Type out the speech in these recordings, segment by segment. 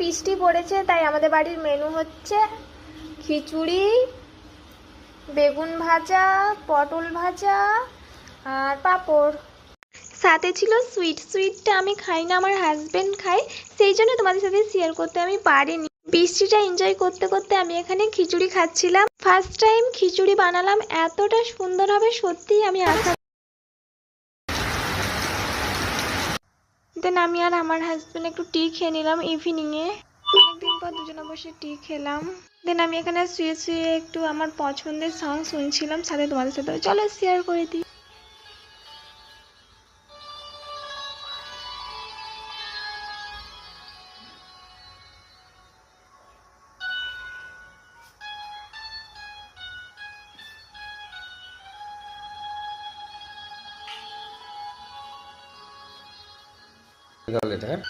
বৃষ্টি পড়েছে, তাই আমাদের বাড়ির মেনু হচ্ছে খিচুড়ি, বেগুন ভাজা, পটল ভাজা আর পাঁপড়। সাথে ছিল সুইট। সুইটটা আমি খাই না, আমার হাজবেন্ড খায়, সেই জন্য তোমাদের সাথে শেয়ার করতে আমি পারিনি। বৃষ্টিটা এনজয় করতে করতে আমি এখানে খিচুড়ি খাচ্ছিলাম। ফার্স্ট টাইম খিচুড়ি বানালাম, এতটা সুন্দর হবে সত্যিই আমি আশা। দেন আমি আর আমার হাজবেন্ড একটু টি খেয়ে নিলাম ইভিনিংয়ে। অনেকদিন পর দুজনে বসে টি খেলাম। দেন আমি এখানে শুয়ে শুয়ে একটু আমার পছন্দের সং শুনছিলাম, সাথে তোমাদের সাথে চলো শেয়ার করে দিই। लेते हैं।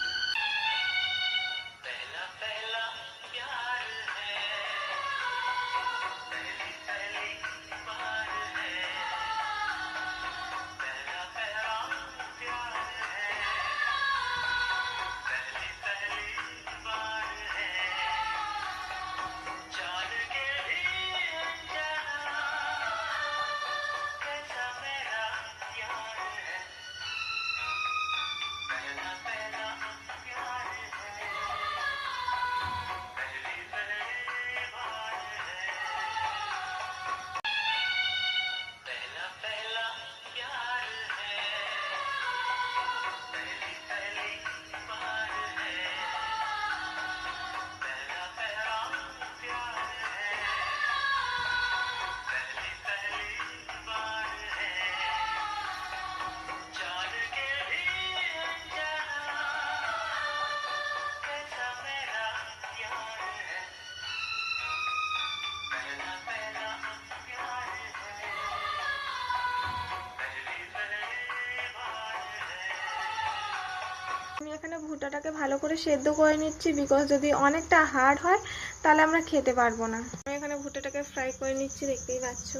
আমি এখানে ভুট্টাটাকে ভালো করে সেদ্ধ করে নিচ্ছি, বিকজ যদি অনেকটা হার্ড হয় তাহলে আমরা খেতে পারবো না। আমি এখানে ভুট্টাটাকে ফ্রাই করে নিচ্ছি, দেখতেই পাচ্ছ।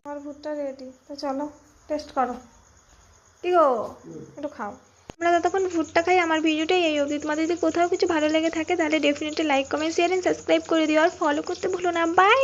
আমার ভুট্টা রেডি, তো চলো টেস্ট করো। কি গো, একটু খাও। আমরা ততক্ষণ ভুট্টা খাই। আমার ভিডিওটা এই অবধি। তোমাদের যদি কোথাও কিছু ভালো লেগে থাকে তাহলে definitely like, comment, share and subscribe করে দিও, আর ফলো করতে ভুলো না। বাই।